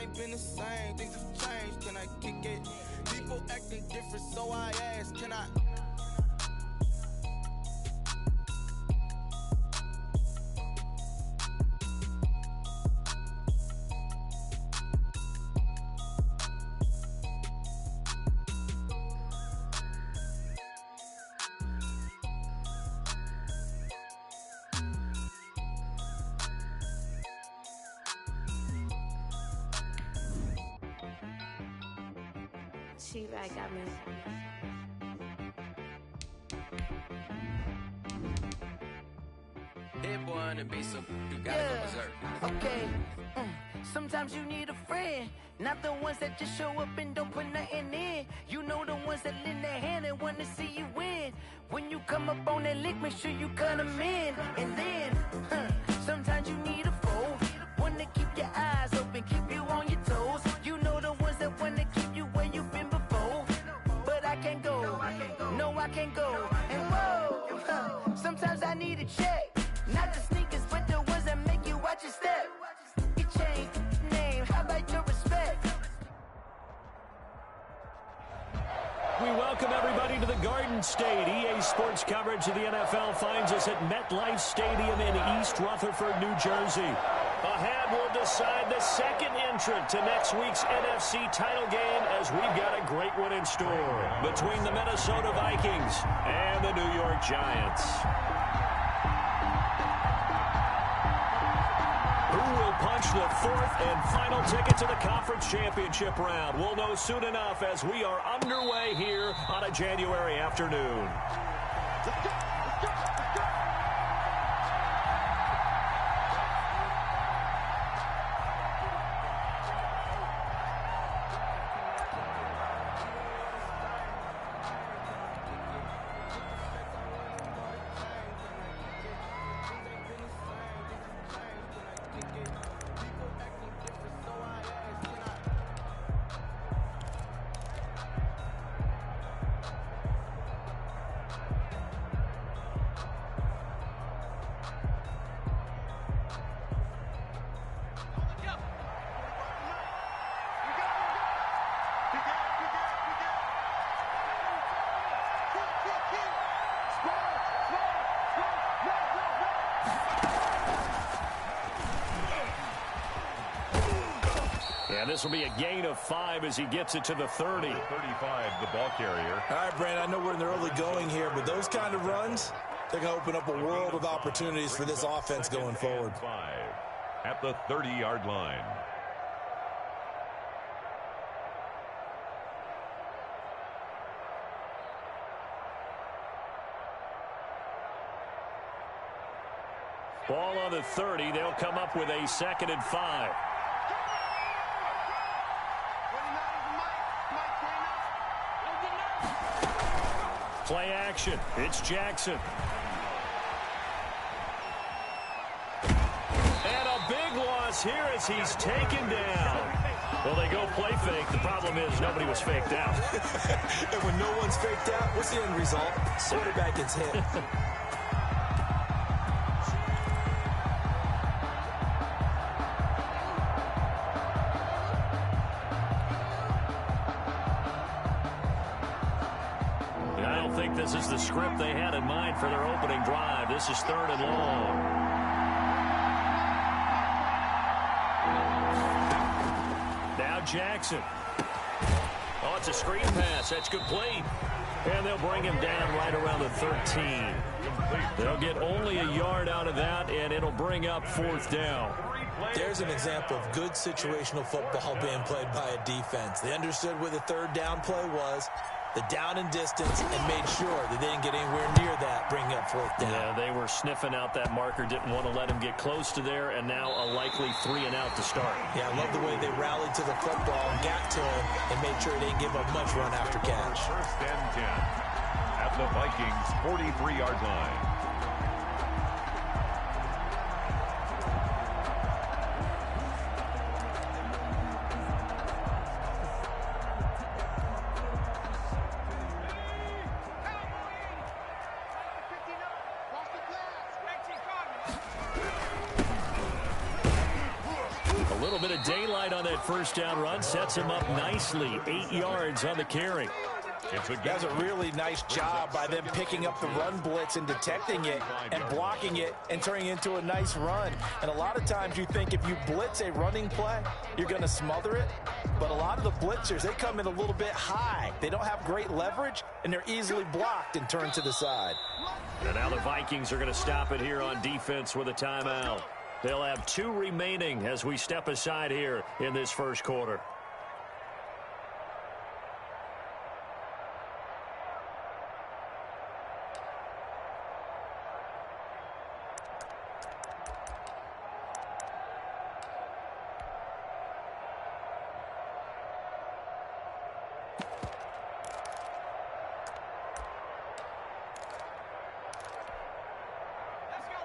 ain't been the same, things have changed, can I kick it? People acting different, so I ask, can I? T-Rag got me. Hit one and be some. You gotta go berserk. Okay. Sometimes you need a friend, not the ones that just show up and don't put nothing in. You know the ones that lend their hand and want to see you win. When you come up on that lick, make sure you cut them in. And then, sometimes you need a foe, one to keep your eyes open, keep you on your toes. You know the ones that want to keep you where you've been before. But I can't go, no I can't go. And whoa, sometimes I need a check. Not the sneakers, but the ones that make you watch your step. Your chain, name, how about your respect? We welcome everybody to the Garden State. EA Sports coverage of the NFL finds us at MetLife Stadium in East Rutherford, New Jersey. Ahead, we'll decide the second entrant to next week's NFC title game as we've got a great one in store between the Minnesota Vikings and the New York Giants. Who will punch the fourth and final ticket to the conference championship round? We'll know soon enough as we are underway here on a January afternoon. This will be a gain of 5 as he gets it to the 30. 35, the ball carrier. All right, Brandon, I know we're in the early going here, but those kind of runs, they're going to open up a world of opportunities for this offense going forward. 5 at the 30-yard line. Ball on the 30. They'll come up with a 2nd and 5. Play action. It's Jackson. And a big loss here as he's taken down. Well, they go play fake. The problem is nobody was faked out. And when no one's faked out, what's the end result? Quarterback gets hit. This is the script they had in mind for their opening drive. This is 3rd and long. Now Jackson. Oh, it's a screen pass. That's complete. And they'll bring him down right around the 13. They'll get only a yard out of that, and it'll bring up 4th down. There's an example of good situational football being played by a defense. They understood where the 3rd down play was, the down and distance, and made sure that they didn't get anywhere near that, bring up 4th down. Yeah, they were sniffing out that marker, didn't want to let him get close to there, and now a likely 3 and out to start. Yeah, I love the way they rallied to the football and got to him and made sure they didn't give up much run after catch. 1st and 10 at the Vikings' 43-yard line. little bit of daylight on that first down run. Sets him up nicely. 8 yards on the carry. That's a really nice job by them picking up the run blitz and detecting it and blocking it and turning it into a nice run. And a lot of times you think if you blitz a running play, you're going to smother it. But a lot of the blitzers, they come in a little bit high. They don't have great leverage, and they're easily blocked and turned to the side. And now the Vikings are going to stop it here on defense with a timeout. They'll have 2 remaining as we step aside here in this first quarter.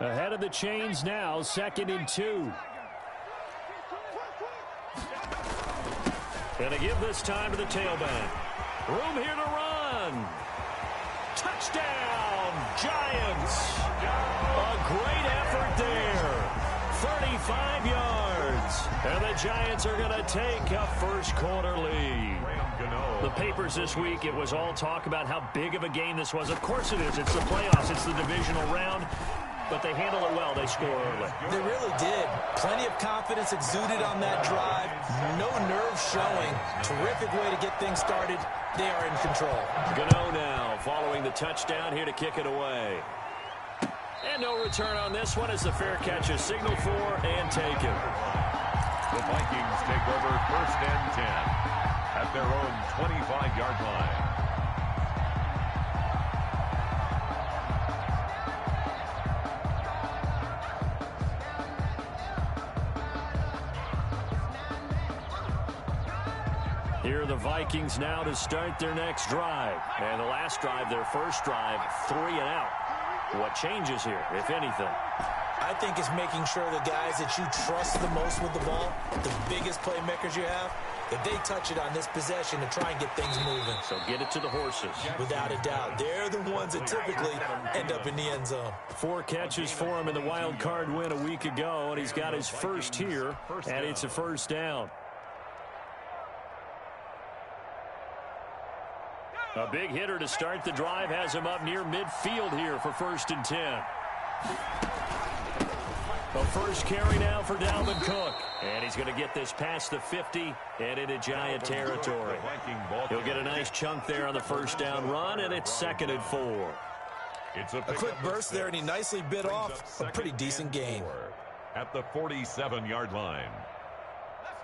Ahead of the chains now, 2nd and 2. And they give this time to the tailback. Room here to run. Touchdown, Giants. A great effort there. 35 yards. And the Giants are going to take a first quarter lead. The papers this week, it was all talk about how big of a game this was. Of course it is. It's the playoffs. It's the divisional round. But they handle it well. They score early. They really did. Plenty of confidence exuded on that drive. No nerves showing. Terrific way to get things started. They are in control. Gano now following the touchdown here to kick it away. And no return on this one as the fair catch is signaled for and taken. The Vikings take over 1st and 10 at their own 25-yard line. Here are the Vikings now to start their next drive. And the last drive, their first drive, 3 and out. What changes here, if anything? I think it's making sure the guys that you trust the most with the ball, the biggest playmakers you have, that they touch it on this possession to try and get things moving. So get it to the horses. Without a doubt. They're the ones that typically end up in the end zone. 4 catches for him in the wild card win a week ago, and he's got his first here, and it's a first down. A big hitter to start the drive has him up near midfield here for 1st and 10. The first carry now for Dalvin Cook. And he's going to get this past the 50 and into Giant territory. He'll get a nice chunk there on the first down run, and it's 2nd and 4. A quick burst there, and he nicely bit off a pretty decent gain. At the 47-yard line.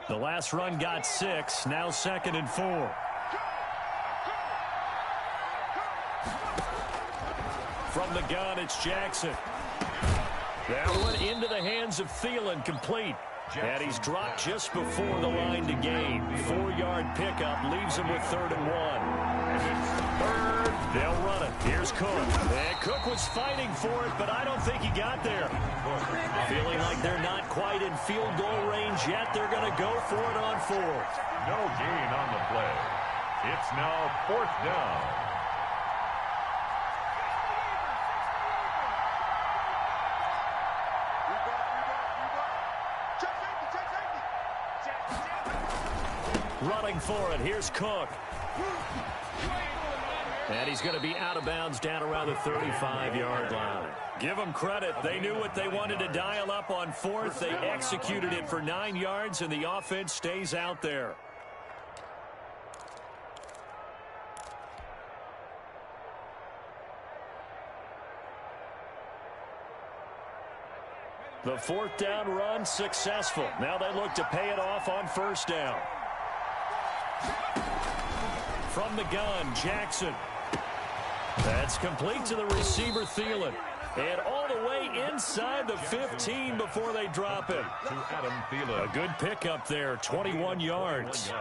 The last run got 6, now 2nd and 4. From the gun, it's Jackson. That one into the hands of Thielen, complete. And he's dropped just before the line to gain. 4-yard pickup leaves him with 3rd and 1. 3rd, they'll run it. Here's Cook. And Cook was fighting for it, but I don't think he got there. Feeling like they're not quite in field goal range yet. They're going to go for it on 4th. No gain on the play. It's now 4th down. Running for it. Here's Cook. And he's going to be out of bounds down around the 35-yard line. Give them credit. They knew what they wanted to dial up on 4th. They executed it for 9 yards, and the offense stays out there. The 4th down run successful. Now they look to pay it off on 1st down. From the gun, Jackson. That's complete to the receiver, Thielen. And all the way inside the 15 before they drop him. A good pickup there, 21 yards.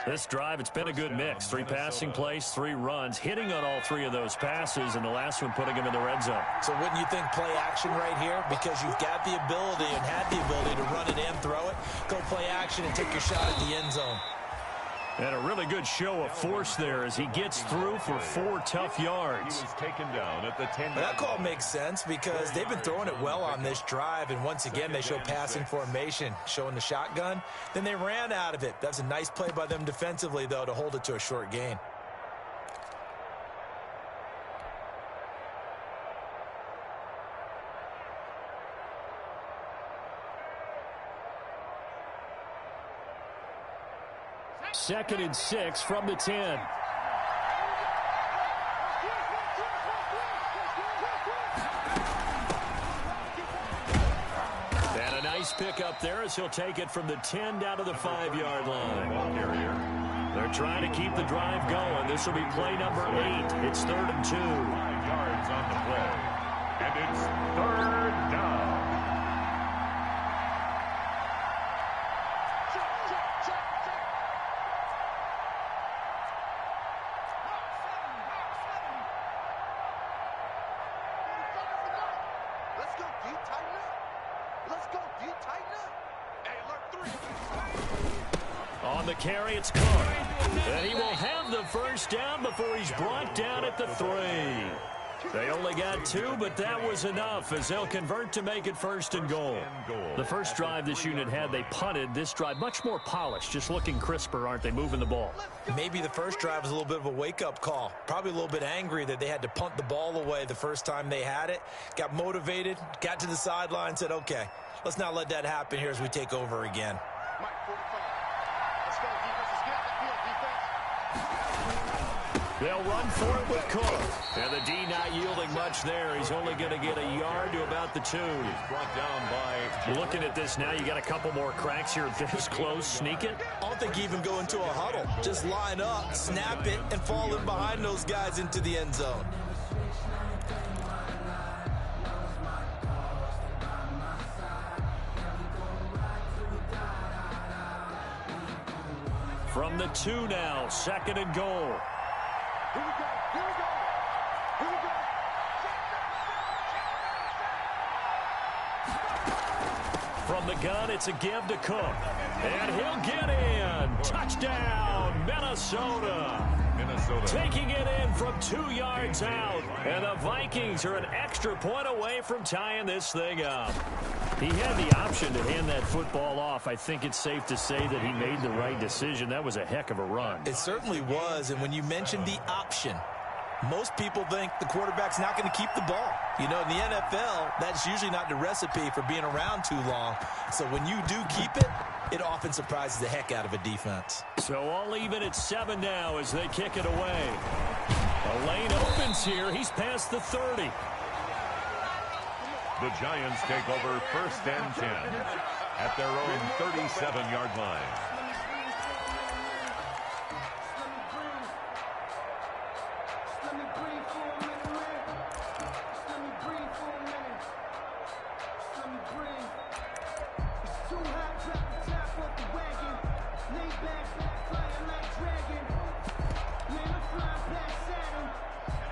This drive, it's been a good mix. 3 passing plays, 3 runs, hitting on all 3 of those passes, and the last one putting him in the red zone. So wouldn't you think play action right here? Because you've got the ability and had the ability to run it and throw it. Go play action and take your shot at the end zone. And a really good show of force there as he gets through for 4 tough yards. He was taken down at the 10-yard line. That call makes sense because they've been throwing it well on this drive, and once again they show passing formation, showing the shotgun. Then they ran out of it. That's a nice play by them defensively, though, to hold it to a short gain. Second and 6 from the 10. And a nice pick up there as he'll take it from the 10 down to the 5-yard line. They're trying to keep the drive going. This will be play number 8. It's 3rd and 2. 5 yards on the play. And it's 3rd down. On the carry, it's Cook. And he will have the first down before he's brought down at the 3. They only got 2, but that was enough as they'll convert to make it 1st and goal. The first drive this unit had, they punted. This drive, much more polished, just looking crisper, aren't they, moving the ball? Maybe the first drive was a little bit of a wake-up call. Probably a little bit angry that they had to punt the ball away the first time they had it. Got motivated, got to the sideline, said, okay, let's not let that happen here as we take over again. They'll run for it with Cook. And the D not yielding much there. He's only going to get a yard to about the 2. He's brought down by... Looking at this now, you got a couple more cracks here this close. Sneak it. I don't think you even go into a huddle. Just line up, snap it, and fall in behind those guys into the end zone. From the 2 now, 2nd and goal. From the gun, it's a give to Cook. And he'll get in. Touchdown, Minnesota. Taking it in from 2 yards out. And the Vikings are an extra point away from tying this thing up. He had the option to hand that football off. I think it's safe to say that he made the right decision. That was a heck of a run. It certainly was. And when you mentioned the option, most people think the quarterback's not going to keep the ball. You know, in the NFL, that's usually not the recipe for being around too long. So when you do keep it, it often surprises the heck out of a defense. So all even at 7 now as they kick it away. A lane opens here. He's past the 30. The Giants take over 1st and 10 at their own 37-yard line.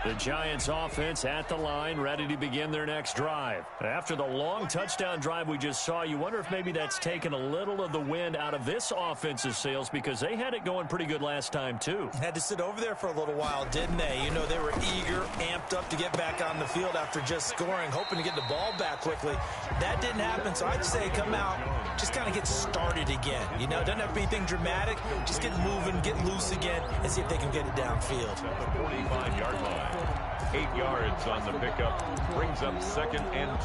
The Giants offense at the line, ready to begin their next drive. After the long touchdown drive we just saw, you wonder if maybe that's taken a little of the wind out of this offense's sails because they had it going pretty good last time too. Had to sit over there for a little while, didn't they? You know, they were eager, amped up to get back on the field after just scoring, hoping to get the ball back quickly. That didn't happen, so I'd say come out, just kind of get started again. You know, doesn't have to be anything dramatic. Just get moving, get loose again, and see if they can get it downfield. At the 45-yard line. 8 yards on the pickup. Brings up 2nd and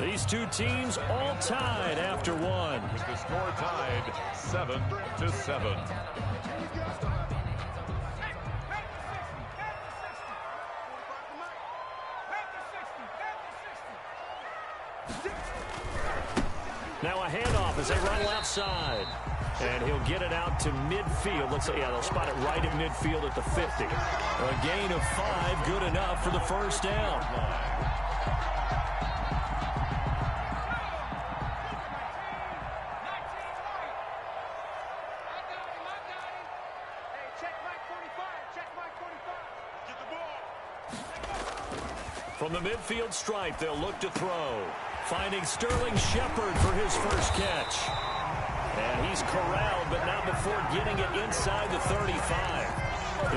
2. These two teams all tied after one. With the score tied 7-7. Now a handoff as they run left side. And he'll get it out to midfield. Let's say, yeah, they'll spot it right in midfield at the 50. A gain of 5, good enough for the first down. From the midfield stripe, they'll look to throw. Finding Sterling Shepard for his first catch. And he's corralled, but not before getting it inside the 35.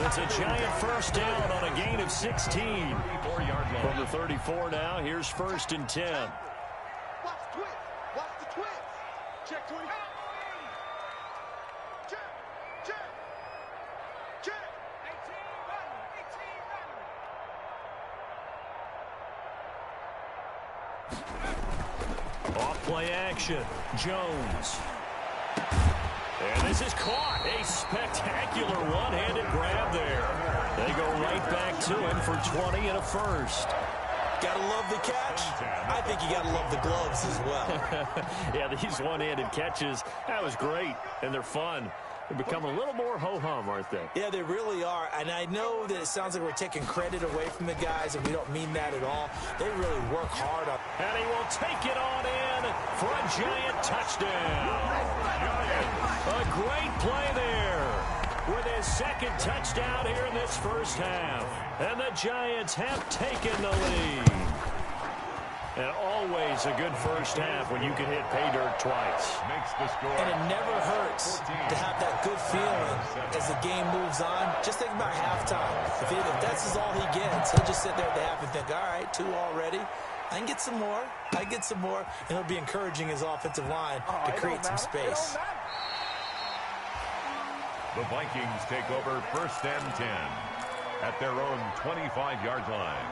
It's a giant first down on a gain of 16. From the 34 now, here's 1st and 10. Watch the twist. Watch the twist. Check 20. Check. Check. Check. 18 Off play action. Jones. And this is caught. A spectacular one-handed grab there. They go right back to him for 20 and a first. Gotta love the catch. I think you gotta love the gloves as well. Yeah, these one-handed catches, that was great, and they're fun. They're becoming a little more ho-hum, aren't they? Yeah, they really are. And I know that it sounds like we're taking credit away from the guys, and we don't mean that at all. They really work hard on. And he will take it on in for a giant touchdown. A great play there with his second touchdown here in this first half. And the Giants have taken the lead. And always a good first half when you can hit pay dirt twice. Makes the score. And it never hurts to have that good feeling as the game moves on. Just think about halftime. If that's all he gets, he'll just sit there at the half and think, all right, 2 already. I can get some more. I can get some more. And he'll be encouraging his offensive line to create some space. The Vikings take over 1st and 10 at their own 25-yard line.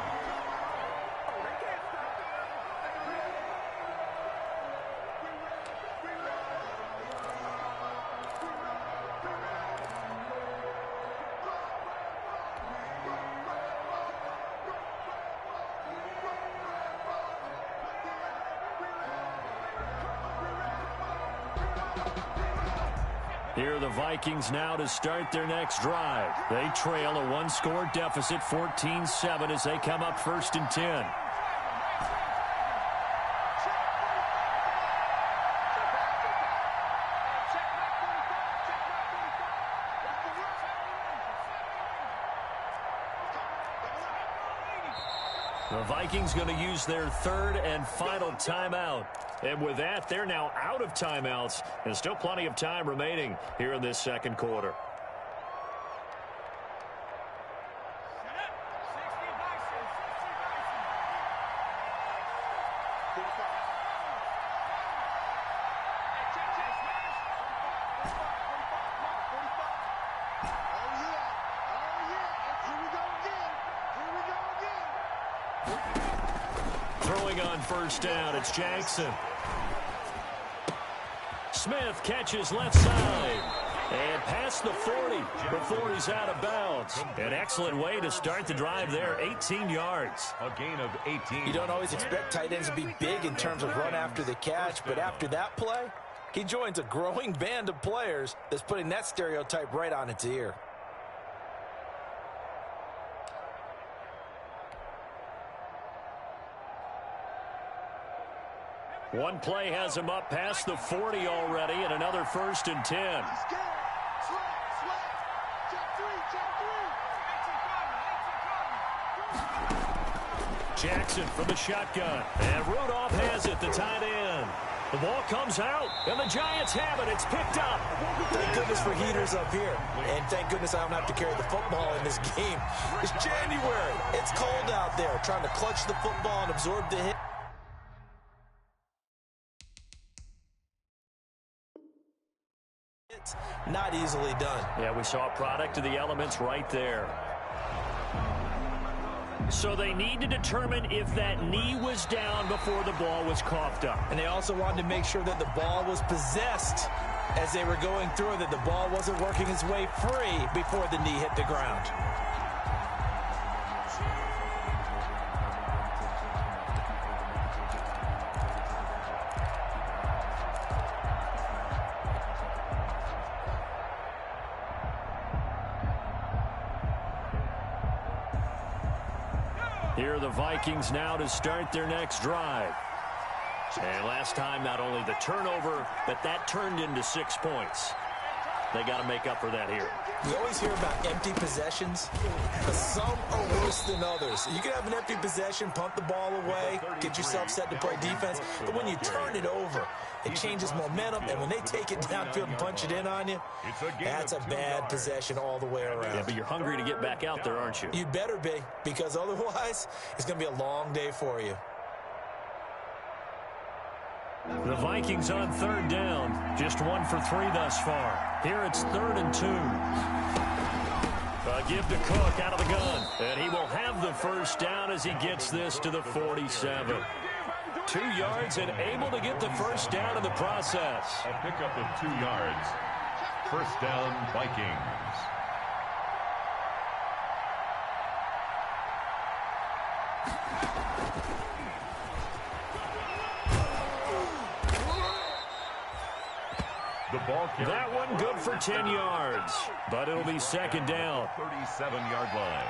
Here are the Vikings now to start their next drive. They trail a 1-score deficit, 14-7, as they come up 1st and 10. The Vikings going to use their 3rd and final timeout. And with that, they're now out of timeouts. And still plenty of time remaining here in this second quarter. Throwing on first down, it's Jackson. Smith catches left side. And past the 40 before he's out of bounds. An excellent way to start the drive there, 18 yards. A gain of 18. You don't always expect tight ends to be big in terms of run after the catch, but after that play, he joins a growing band of players that's putting that stereotype right on its ear. One play has him up past the 40 already, and another 1st and 10. Jackson from the shotgun, and Rudolph has it, the tight end. The ball comes out, and the Giants have it. It's picked up. Thank goodness for heaters up here, and thank goodness I don't have to carry the football in this game. It's January. It's cold out there, trying to clutch the football and absorb the hit. Not easily done. Yeah, we saw a product of the elements right there. So they need to determine if that knee was down before the ball was coughed up. And they also wanted to make sure that the ball was possessed as they were going through, that the ball wasn't working its way free before the knee hit the ground. Here are the Vikings now to start their next drive. And last time, not only the turnover, but that turned into 6 points. They got to make up for that here. We always hear about empty possessions, but some are worse than others. You can have an empty possession, pump the ball away, get yourself set to play defense, but when you turn it over, it changes momentum, and when they take it downfield and punch it in on you, that's a bad possession all the way around. Yeah, but you're hungry to get back out there, aren't you? You better be, because otherwise, it's going to be a long day for you. The Vikings on third down. Just 1 for 3 thus far. Here it's 3rd and 2. Give to Cook out of the gun. And he will have the first down as he gets this to the 47. 2 yards and able to get the first down in the process. A pickup of 2 yards. First down, Vikings. The ball carried. That one good for 10 yards, but it'll be second down. 37-yard line.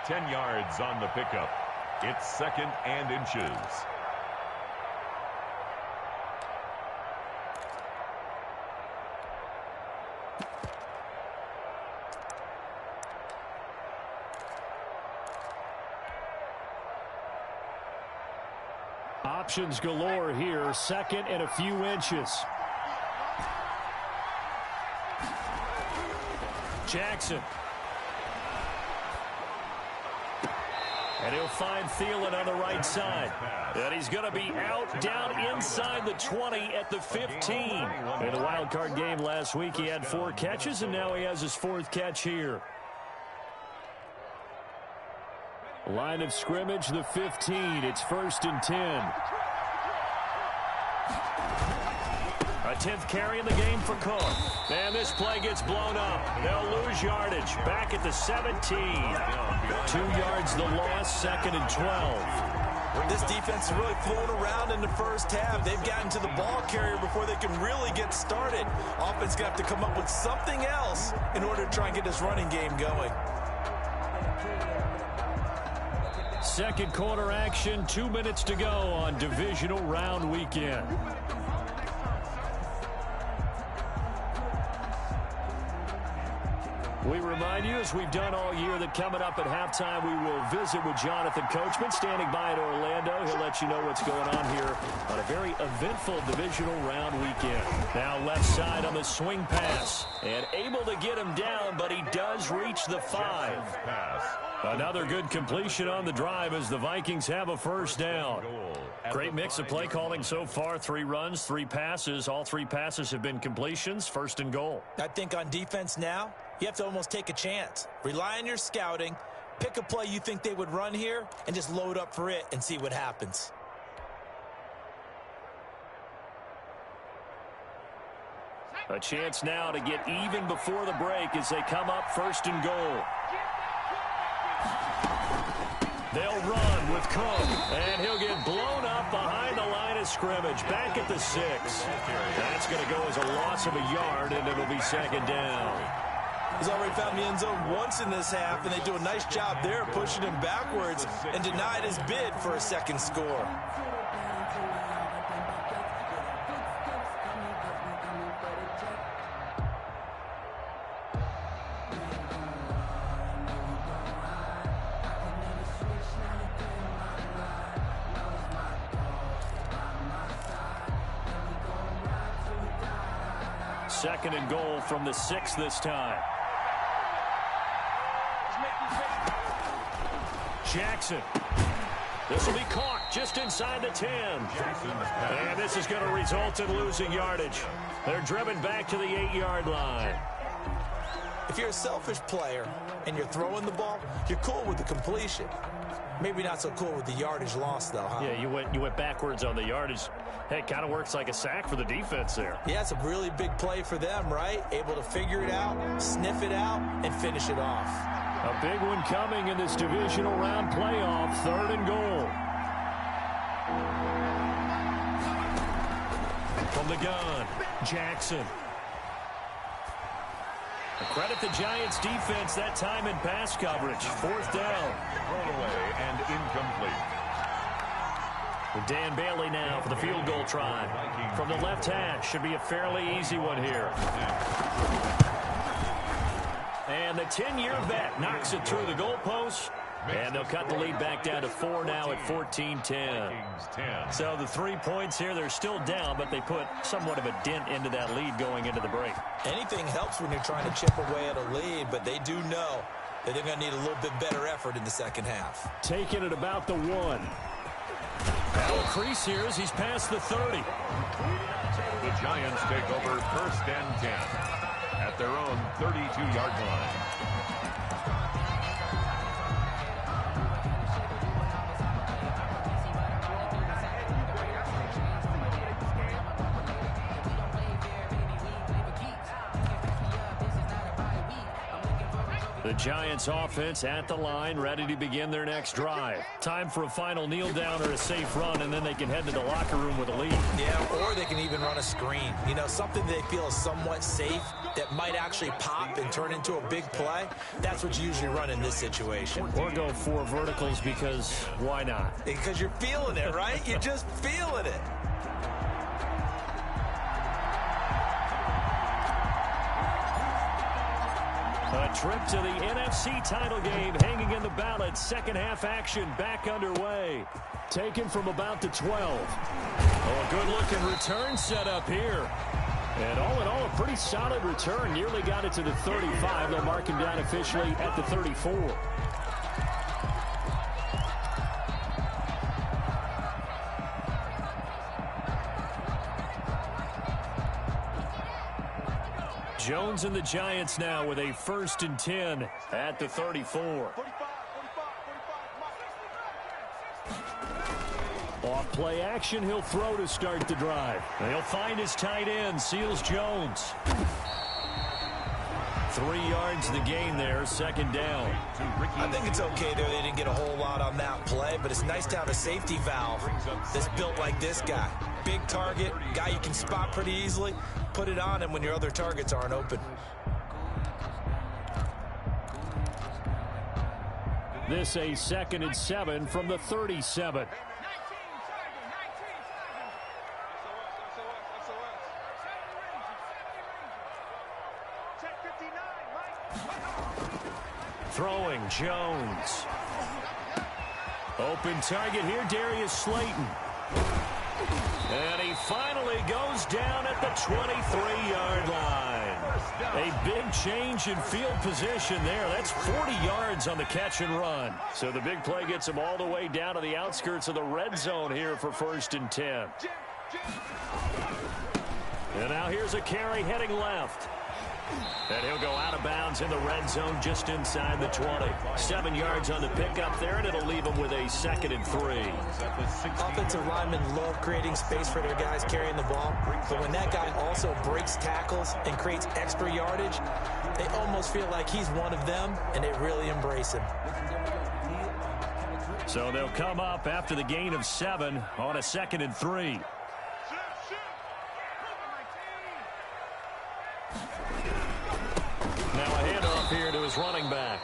10 yards on the pickup. It's 2nd and inches. Options galore here. 2nd and a few inches. Jackson. And he'll find Thielen on the right side. And he's going to be out down inside the 20 at the 15. In the wild card game last week, he had 4 catches, and now he has his 4th catch here. Line of scrimmage, the 15. It's 1st and 10. A 10th carry in the game for Cook. And this play gets blown up. They'll lose yardage. Back at the 17. 2 yards the loss, 2nd and 12. This defense is really flown around in the first half. They've gotten to the ball carrier before they can really get started. Offense going to have to come up with something else in order to try and get this running game going. Second quarter action, 2 minutes to go on divisional round weekend. We remind you, as we've done all year, that coming up at halftime, we will visit with Jonathan Coachman, standing by in Orlando. He'll let you know what's going on here on a very eventful divisional round weekend. Now left side on the swing pass, and able to get him down, but he does reach the 5. Another good completion on the drive as the Vikings have a first down. Great mix of play calling so far. 3 runs, 3 passes. All 3 passes have been completions. 1st and goal. I think on defense now, you have to almost take a chance. Rely on your scouting. Pick a play you think they would run here and just load up for it and see what happens. A chance now to get even before the break as they come up 1st and goal. They'll run with Cook, and he'll get blown up behind the line of scrimmage. Back at the 6. That's going to go as a loss of a yard, and it'll be 2nd down. He's already found the end zone once in this half, and they do a nice job there pushing him backwards and denied his bid for a 2nd score. Second and goal from the 6 this time. Jackson. This will be caught just inside the 10. And this is going to result in losing yardage. They're driven back to the 8-yard line. If you're a selfish player and you're throwing the ball, you're cool with the completion. Maybe not so cool with the yardage loss, though, huh? Yeah, you went backwards on the yardage. Hey, it kind of works like a sack for the defense there. Yeah, it's a really big play for them, right? Able to figure it out, sniff it out, and finish it off. A big one coming in this divisional round playoff, 3rd and goal. From the gun, Jackson. Credit the Giants defense that time in pass coverage. 4th down. Thrown away and incomplete. Dan Bailey now for the field goal try. From the left hash, should be a fairly easy one here. And the 10-year vet knocks it through the goalpost. And they'll cut the lead back down to 4 now at 14-10. So the 3 points here, they're still down, but they put somewhat of a dent into that lead going into the break. Anything helps when you're trying to chip away at a lead, but they do know that they're going to need a little bit better effort in the second half. Taking it about the 1. That'll crease here as he's past the 30. The Giants take over 1st and 10 at their own 32-yard line. The Giants offense at the line, ready to begin their next drive. Time for a final kneel down or a safe run, and then they can head to the locker room with a lead. Yeah, or they can even run a screen. You know, something they feel is somewhat safe that might actually pop and turn into a big play. That's what you usually run in this situation. Or go 4 verticals because why not? Because you're feeling it, right? You're just feeling it. A trip to the NFC title game hanging in the balance. Second half action back underway. Taken from about the 12. Oh, a good-looking return set up here. And all in all, a pretty solid return. Nearly got it to the 35. They'll mark him down officially at the 34. Jones and the Giants now with a 1st and 10 at the 34. Off play action, he'll throw to start the drive. He'll find his tight end, Seals Jones. 3 yards the gain there, 2nd down. I think it's okay there. They didn't get a whole lot on that play, but it's nice to have a safety valve that's built like this guy. Big target, guy you can spot pretty easily. Put it on him when your other targets aren't open. This a 2nd and 7 from the 37. Throwing Jones. Open target here, Darius Slayton. And he finally goes down at the 23-yard line. A big change in field position there. That's 40 yards on the catch and run. So the big play gets him all the way down to the outskirts of the red zone here for 1st and 10. And now here's a carry heading left. And he'll go out of bounds in the red zone just inside the 20. 7 yards on the pickup there, and it'll leave him with a 2nd and 3. Offensive linemen love creating space for their guys carrying the ball. But when that guy also breaks tackles and creates extra yardage, they almost feel like he's one of them, and they really embrace him. So they'll come up after the gain of 7 on a 2nd and 3. Now a handoff here to his running back.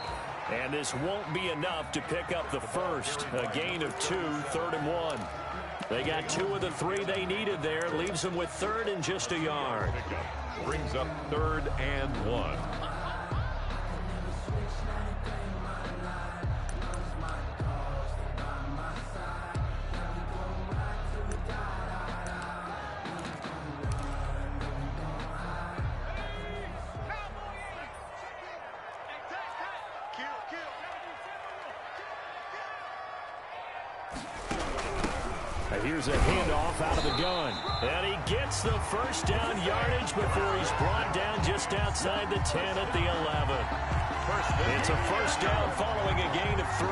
And this won't be enough to pick up the first. A gain of 2, 3rd and 1. They got 2 of the 3 they needed there. Leaves them with 3rd and just a yard. Brings up 3rd and 1. Here's a handoff out of the gun. And he gets the 1st down yardage before he's brought down just outside the 10 at the 11. It's a 1st down following a gain of 3.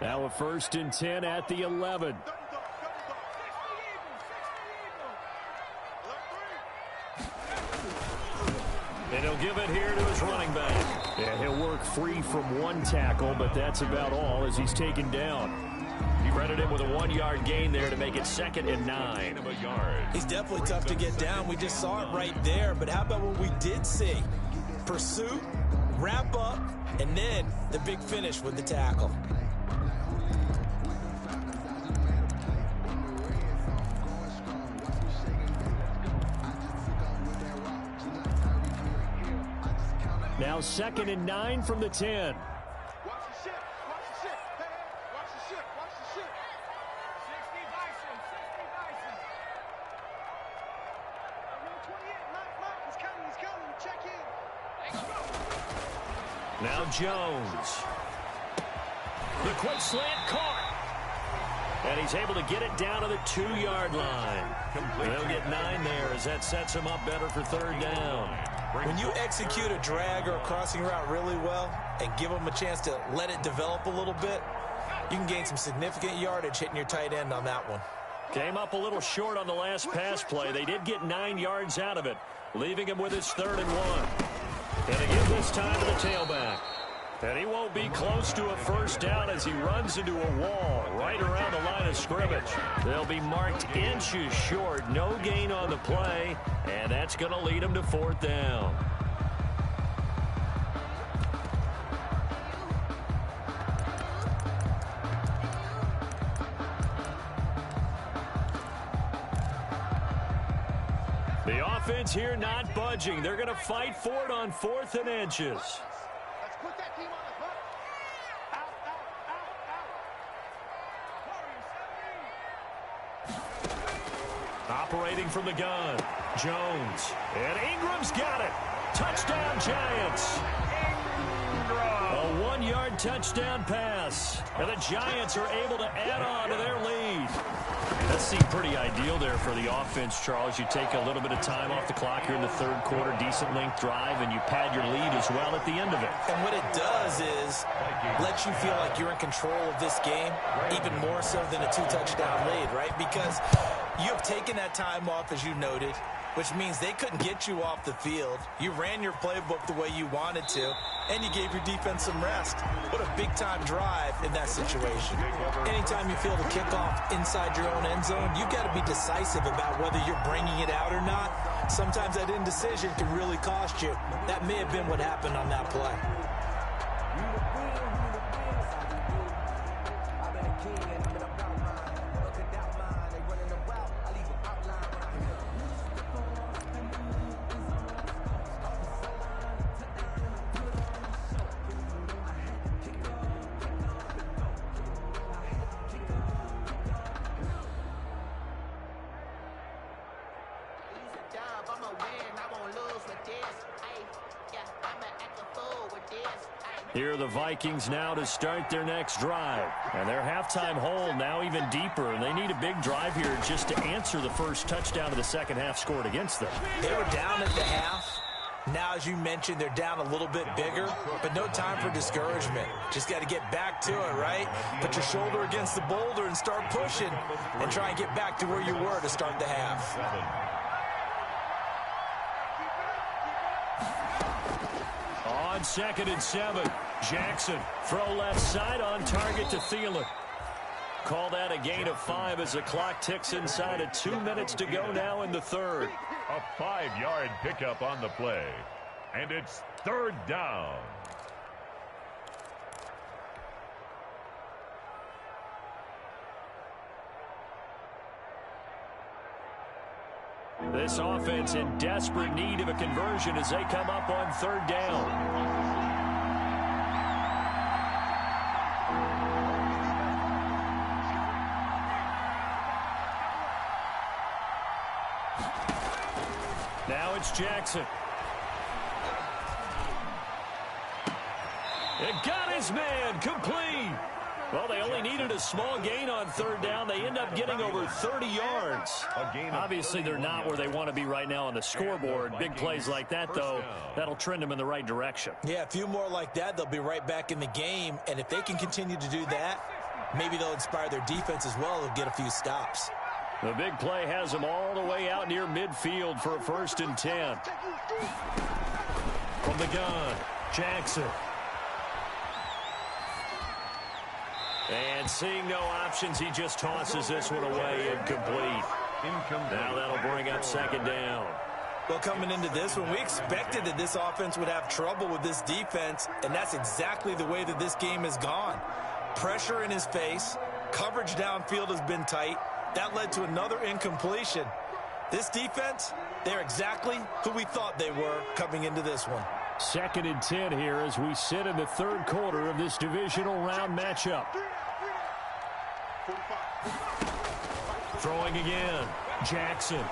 Now a 1st and 10 at the 11. And he'll give it here to his running back. And he'll work free from 1 tackle, but that's about all as he's taken down. He credited him with a 1-yard gain there to make it 2nd and 9. He's definitely tough to get down. We just saw it right there. But how about what we did see? Pursuit, wrap up, and then the big finish with the tackle. Now 2nd and 9 from the 10. Now Jones. The quick slant caught. And he's able to get it down to the 2-yard line. They'll get 9 there as that sets him up better for 3rd down. When you execute a drag or a crossing route really well and give them a chance to let it develop a little bit, you can gain some significant yardage hitting your tight end on that one. Came up a little short on the last pass play. They did get 9 yards out of it, leaving him with his 3rd and 1. And to give this time to the tailback. And he won't be close to a 1st down as he runs into a wall right around the line of scrimmage. They'll be marked inches short. No gain on the play, and that's going to lead him to 4th down. The offense here not budging. They're going to fight for it on 4th and inches. Operating from the gun, Jones. And Ingram's got it. Touchdown, Giants. A 1-yard touchdown pass. And the Giants are able to add on to their lead. That seemed pretty ideal there for the offense, Charles. You take a little bit of time off the clock here in the 3rd quarter, decent length drive, and you pad your lead as well at the end of it. And what it does is let you feel like you're in control of this game, even more so than a 2-touchdown lead, right? Because you have taken that time off, as you noted, which means they couldn't get you off the field. You ran your playbook the way you wanted to, and you gave your defense some rest. What a big-time drive in that situation. Anytime you feel the kickoff inside your own end zone, you've got to be decisive about whether you're bringing it out or not. Sometimes that indecision can really cost you. That may have been what happened on that play. Here are the Vikings now to start their next drive. And their halftime hole now even deeper, and they need a big drive here just to answer the first touchdown of the 2nd half scored against them. They were down at the half. Now, as you mentioned, they're down a little bit bigger, but no time for discouragement. Just got to get back to it, right? Put your shoulder against the boulder and start pushing and try and get back to where you were to start the half. On 2nd and 7, Jackson, throw left side on target to Thielen. Call that a gain of 5 as the clock ticks inside of 2 minutes to go now in the 3rd. A 5-yard pickup on the play, and it's 3rd down. This offense in desperate need of a conversion as they come up on 3rd down. Now it's Jackson. It got his man complete. Well, they only needed a small gain on 3rd down. They end up getting over 30 yards. Obviously, they're not where they want to be right now on the scoreboard. Big plays like that, though, that'll trend them in the right direction. Yeah, a few more like that, they'll be right back in the game. And if they can continue to do that, maybe they'll inspire their defense as well. They'll get a few stops. The big play has them all the way out near midfield for a 1st and 10. From the gun, Jackson. And seeing no options, he just tosses this one away incomplete. Now that'll bring up 2nd down. Well, coming into this one, we expected that this offense would have trouble with this defense, and that's exactly the way that this game has gone. Pressure in his face, coverage downfield has been tight. That led to another incompletion. This defense, they're exactly who we thought they were coming into this one. 2nd and 10 here as we sit in the 3rd quarter of this divisional round matchup. Throwing again, Jackson.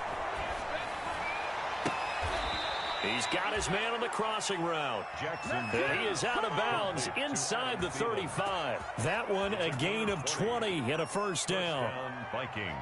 He's got his man on the crossing route. Jackson. And he is out of bounds inside the 35. That one a gain of 20 and a first down. Vikings.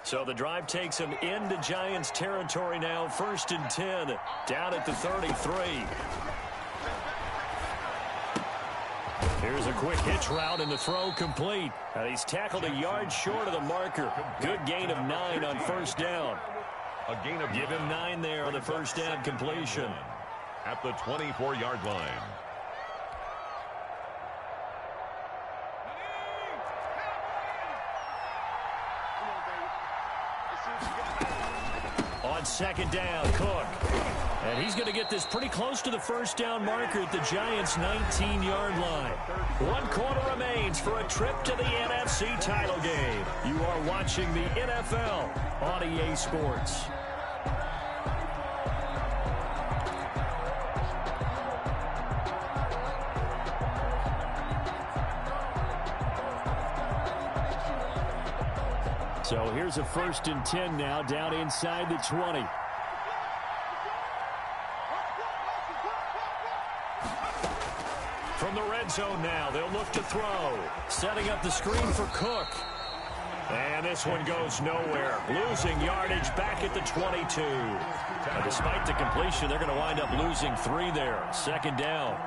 So the drive takes him into Giants territory now. 1st and 10, down at the 33. Here's a quick hitch route and the throw complete. And he's tackled a yard short of the marker. Good gain of 9 on 1st down. A gain of Give him 9 there on the 1st down completion. At the 24-yard line. On 2nd down, Cook. And he's going to get this pretty close to the 1st down marker at the Giants' 19-yard line. 1 quarter remains for a trip to the NFC title game. You are watching the NFL on EA Sports. So here's a 1st and 10 now, down inside the 20. From the red zone now, they'll look to throw. Setting up the screen for Cook. And this one goes nowhere. Losing yardage back at the 22. And despite the completion, they're going to wind up losing 3 there. 2nd down.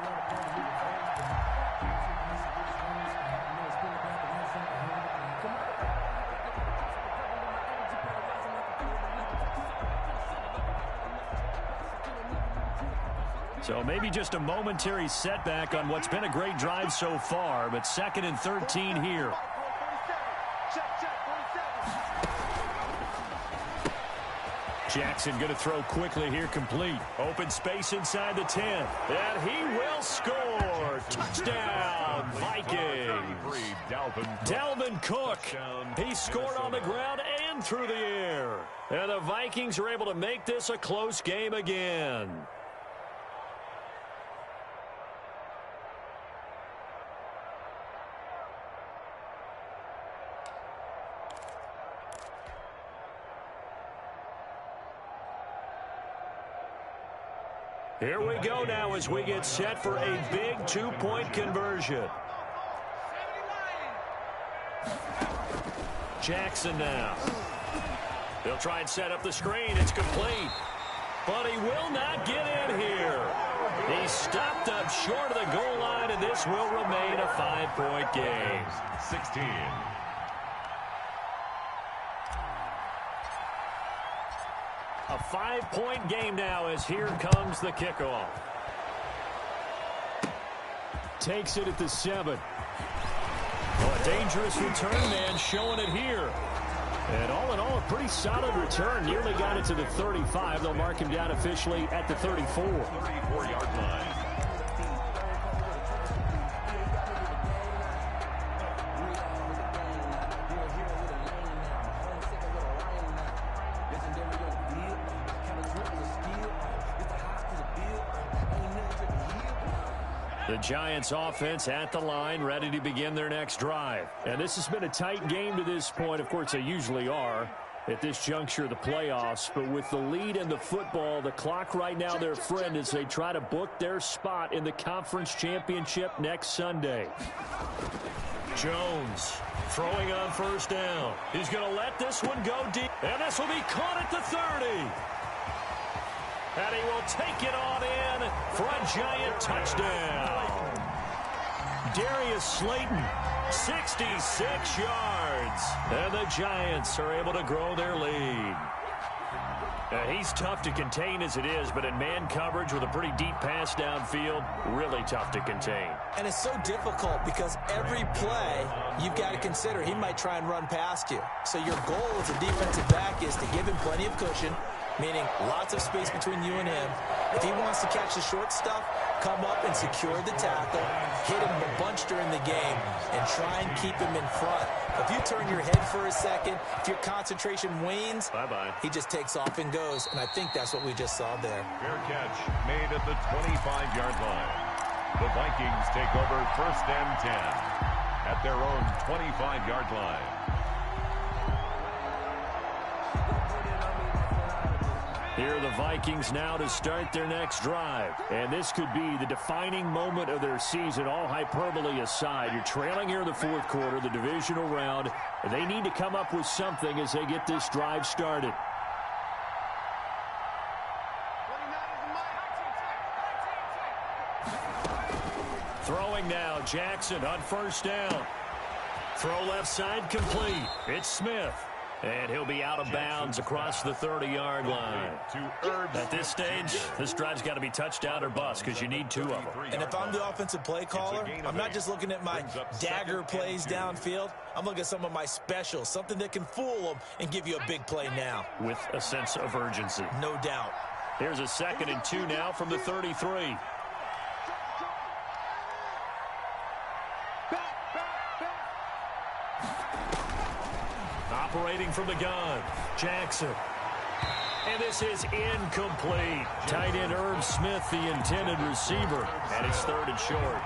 So maybe just a momentary setback on what's been a great drive so far, but 2nd and 13 here. Jackson going to throw quickly here, complete. Open space inside the 10. And he will score. Touchdown, Vikings. Dalvin Cook. He scored on the ground and through the air. And the Vikings are able to make this a close game again. Here we go now as we get set for a big 2-point conversion. Jackson now. They'll try and set up the screen. It's complete. But he will not get in here. He's stopped up short of the goal line, and this will remain a 5-point game. 16. A 5-point game now as here comes the kickoff. Takes it at the 7. Oh, a dangerous return man showing it here. And all in all, a pretty solid return. Nearly got it to the 35. They'll mark him down officially at the 34. 34-yard line. The Giants offense at the line, ready to begin their next drive. And this has been a tight game to this point. Of course, they usually are at this juncture of the playoffs. But with the lead in the football, the clock right now their friend as they try to book their spot in the conference championship next Sunday. Jones throwing on 1st down. He's going to let this one go deep. And this will be caught at the 30. And he will take it on in for a Giant touchdown. Darius Slayton 66 yards. And the Giants are able to grow their lead. He's tough to contain as it is, but in man coverage with a pretty deep pass downfield, really tough to contain. And it's so difficult because every play you've got to consider he might try and run past you. So your goal as a defensive back is to give him plenty of cushion, meaning lots of space between you and him. If he wants to catch the short stuff, come up and secure the tackle, hit him a bunch during the game, and try and keep him in front. If you turn your head for a second, if your concentration wanes, he just takes off and goes, and I think that's what we just saw there. Fair catch made at the 25-yard line. The Vikings take over 1st and 10 at their own 25-yard line. Here are the Vikings now to start their next drive. And this could be the defining moment of their season, all hyperbole aside. You're trailing here in the 4th quarter, the divisional round. And they need to come up with something as they get this drive started. Throwing now, Jackson on 1st down. Throw left side complete. It's Smith. And he'll be out of bounds across the 30-yard line. At this stage, this drive's got to be touchdown or bust because you need 2 of them. And if I'm the offensive play caller, I'm not just looking at my dagger plays downfield. I'm looking at some of my specials, something that can fool them and give you a big play now. With a sense of urgency. No doubt. Here's a 2nd and 2 now from the 33. Operating from the gun, Jackson. And this is incomplete. Tight end Irv Smith, the intended receiver. And it's 3rd and short.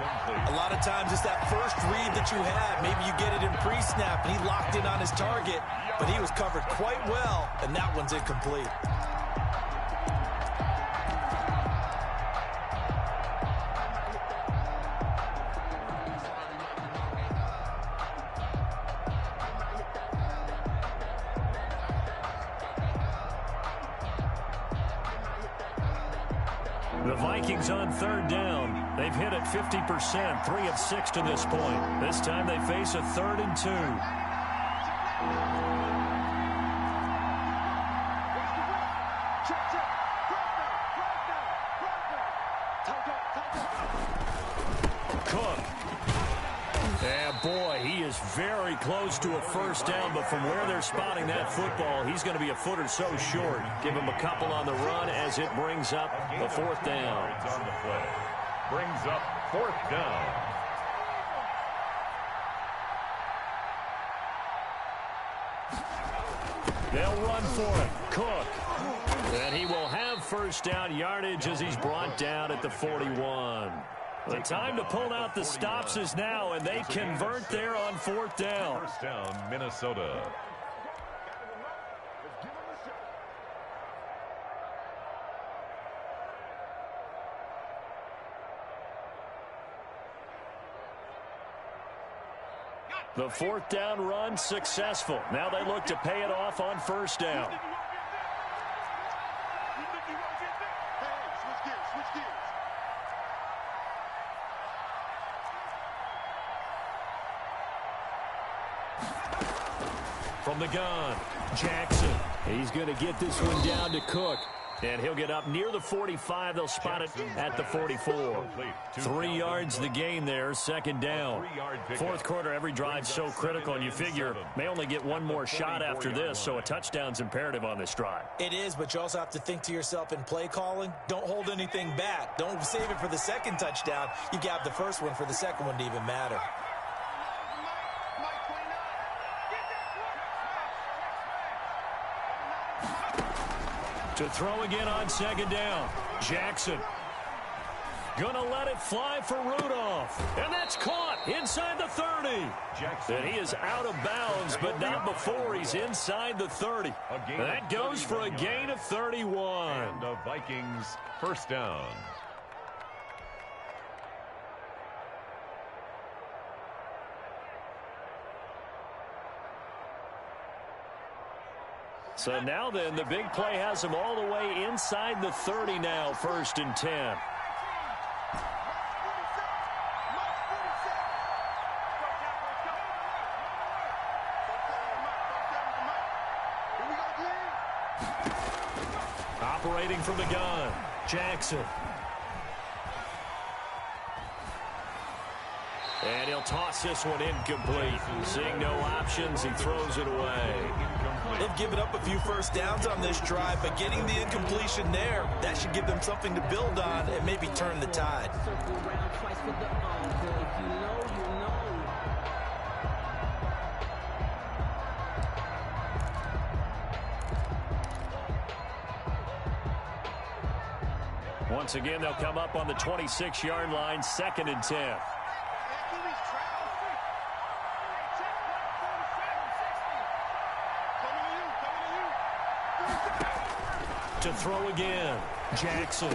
A lot of times it's that first read that you have. Maybe you get it in pre-snap, and he locked in on his target, but he was covered quite well, and that one's incomplete. The Vikings on 3rd down. They've hit it 50%, 3 of 6 to this point. This time they face a 3rd and 2. Cook. And boy, he is very close to a 1st down, but from where they're spotting that football, he's going to be a foot or so short. Give him a couple on the run as it brings up the 4th down. On the play. Brings up 4th down. They'll run for it. Cook. And he will have 1st down yardage as he's brought down at the 41. The time to pull out the stops is now, and they convert there on 4th down. 1st down, Minnesota. The 4th down run successful. Now they look to pay it off on 1st down. From the gun, Jackson. He's going to get this one down to Cook. And he'll get up near the 45. They'll spot it at the 44. 3 yards the gain there, 2nd down. 4th quarter, every drive so critical, and you figure may only get one more shot after this, so a touchdown's imperative on this drive. It is, but you also have to think to yourself in play calling, don't hold anything back. Don't save it for the 2nd touchdown. You got the 1st one for the 2nd one to even matter. To throw again on 2nd down. Jackson. Gonna let it fly for Rudolph. And that's caught inside the 30. And he is out of bounds, but not before he's inside the 30. And that goes for a gain of 31. And the Vikings 1st down. So now then, the big play has him all the way inside the 30 now, 1st and 10. operating from the gun. Jackson. And he'll toss this one incomplete. Seeing no options, he throws it away. They've given up a few first downs on this drive, but getting the incompletion there, that should give them something to build on and maybe turn the tide. Once again, they'll come up on the 26-yard line, 2nd and 10. To throw again, Jackson.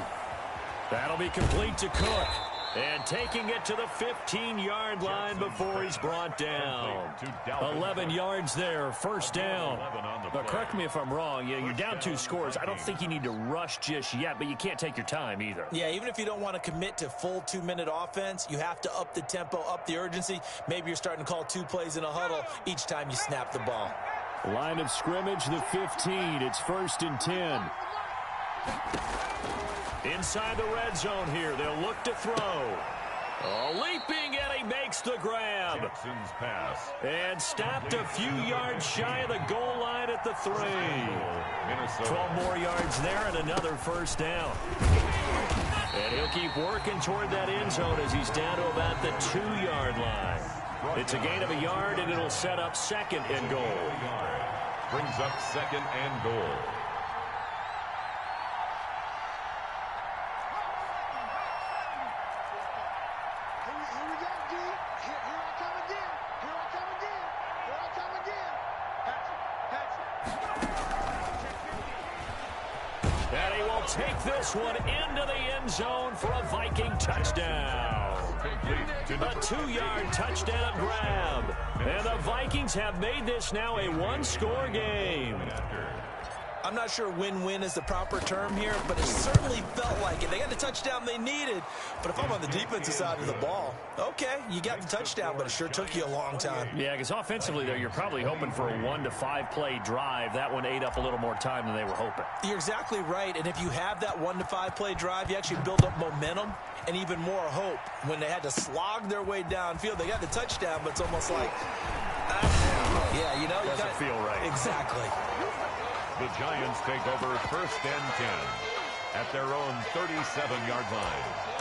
That'll be complete to Cook. And taking it to the 15-yard line before he's brought down. 11 yards there, first down. But correct me if I'm wrong, you're down 2 scores. I don't think you need to rush just yet, but you can't take your time either. Yeah, even if you don't want to commit to full 2-minute offense, you have to up the tempo, up the urgency. Maybe you're starting to call 2 plays in a huddle each time you snap the ball. Line of scrimmage, the 15. It's 1st and 10. Inside the red zone here, they'll look to throw. Leaping, and he makes the grab. Jackson's pass. And stopped a few yards shy of the goal line at the 3. 12 more yards there and another first down. And he'll keep working toward that end zone as he's down to about the 2-yard line. It's a gain of a yard, and it'll set up 2nd and goal. Brings up 2nd and goal. And he will take this one into the end zone for a Viking touchdown. A 2-yard touchdown grab. And the Vikings have made this now a 1-score game. I'm not sure win-win is the proper term here, but it certainly felt like it. They got the touchdown they needed, but if I'm on the defensive side of the ball, okay, you got the touchdown, but it sure took you a long time. Yeah, because offensively, though, you're probably hoping for a 1 to 5 play drive. That one ate up a little more time than they were hoping. You're exactly right, and if you have that 1 to 5 play drive, you actually build up momentum and even more hope. When they had to slog their way downfield, they got the touchdown, but it's almost like, yeah, you know. Doesn't feel right. Exactly. The Giants take over 1st and 10 at their own 37-yard line.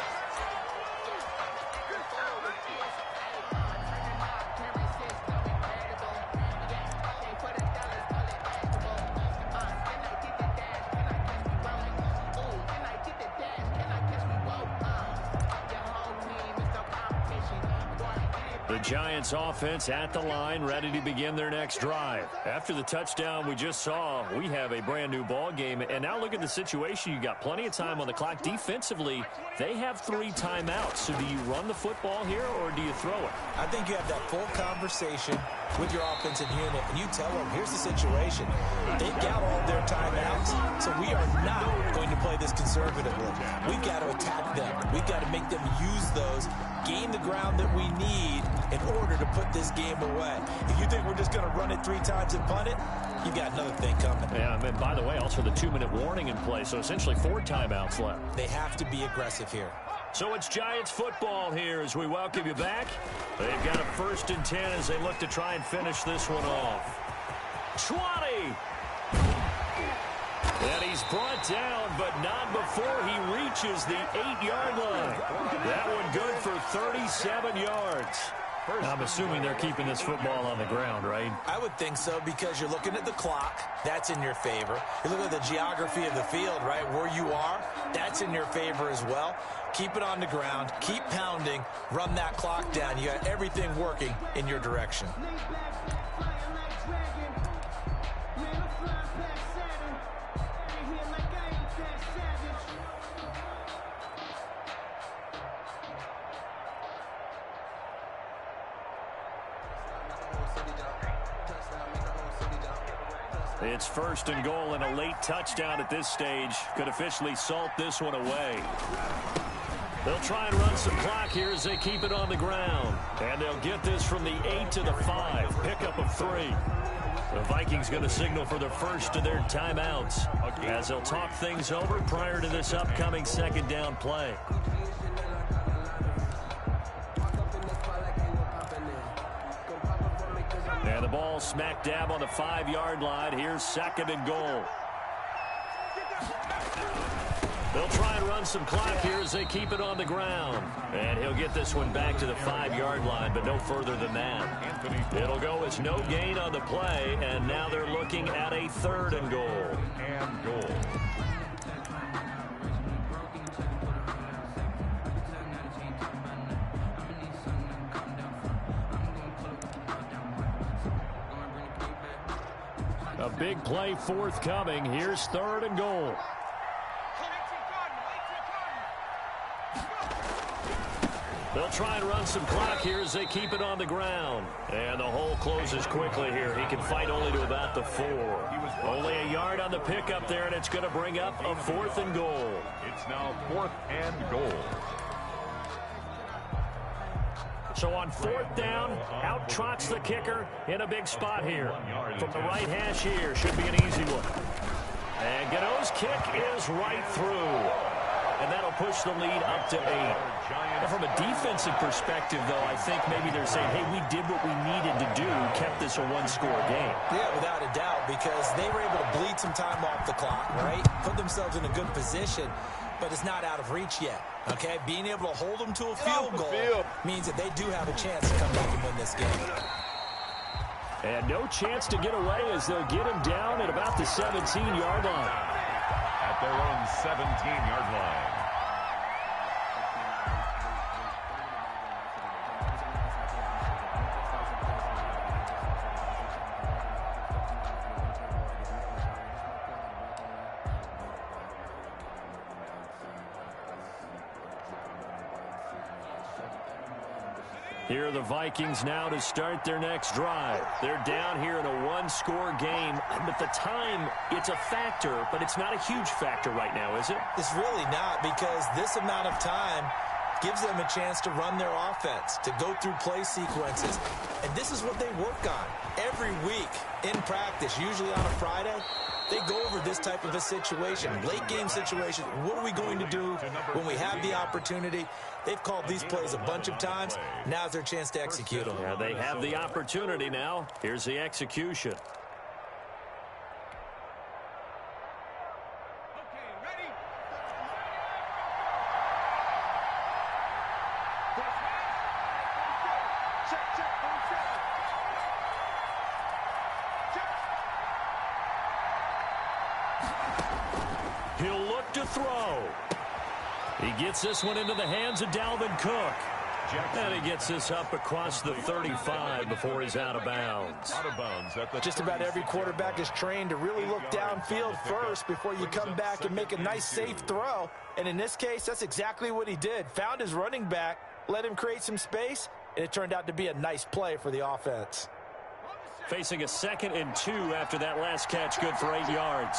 The Giants offense at the line, ready to begin their next drive. After the touchdown we just saw, we have a brand new ball game. And now look at the situation. You got plenty of time on the clock. Defensively, they have 3 timeouts. So do you run the football here or do you throw it? I think you have that full conversation with your offensive unit, and you tell them, here's the situation. They've got all their timeouts, so we are not going to play this conservatively. We've got to attack them. We've got to make them use those, gain the ground that we need in order to put this game away. If you think we're just going to run it 3 times and punt it, you've got another thing coming. Yeah, and by the way, also the 2-minute warning in play, so essentially 4 timeouts left. They have to be aggressive here. So it's Giants football here as we welcome you back. They've got a 1st and 10 as they look to try and finish this one off. 20! And he's brought down, but not before he reaches the 8-yard line. That one good for 37 yards. I'm assuming they're keeping this football on the ground, right? I would think so, because you're looking at the clock. That's in your favor. You look at the geography of the field, right? Where you are, that's in your favor as well. Keep it on the ground. Keep pounding. Run that clock down. You got everything working in your direction. It's 1st and goal, and a late touchdown at this stage could officially salt this one away. They'll try and run some clock here as they keep it on the ground. And they'll get this from the 8 to the 5. Pickup of 3. The Vikings going to signal for the first of their timeouts as they'll talk things over prior to this upcoming second down play. And the ball smack dab on the 5-yard line. Here's second and goal. They'll try and run some clock here as they keep it on the ground. And he'll get this one back to the 5-yard line, but no further than that. It'll go as no gain on the play, and now they're looking at a third and goal. A big play forthcoming. Here's third and goal. They'll try and run some clock here as they keep it on the ground. And the hole closes quickly here. He can fight only to about the 4. Only a yard on the pickup there, and it's going to bring up a fourth and goal. It's now 4th and goal. So on 4th down, out trots the kicker in a big spot here. From the right hash here, should be an easy one. And Gano's kick is right through. And that'll push the lead up to 8. Now, from a defensive perspective, though, I think maybe they're saying, hey, we did what we needed to do, kept this a one-score game. Yeah, without a doubt, because they were able to bleed some time off the clock, right? Put themselves in a good position, but it's not out of reach yet, okay? Being able to hold them to a field goal means that they do have a chance to come back and win this game. And no chance to get away as they'll get him down at about the 17-yard line. At their own 17-yard line. Here are the Vikings now to start their next drive. They're down here in a one-score game. But the time, it's a factor, but it's not a huge factor right now, is it? It's really not, because this amount of time gives them a chance to run their offense, to go through play sequences. And this is what they work on every week in practice, usually on a Friday. They go over this type of a situation, late game situation. What are we going to do when we have the opportunity? They've called these plays a bunch of times. Now's their chance to execute them. Yeah, they have the opportunity now. Here's the execution. He'll look to throw. He gets this one into the hands of Dalvin Cook. And he gets this up across the 35 before he's out of bounds. Just about every quarterback is trained to really look downfield first before you come back and make a nice, safe throw. And in this case, that's exactly what he did. Found his running back, let him create some space, and it turned out to be a nice play for the offense. Facing a 2nd and 2 after that last catch, good for 8 yards.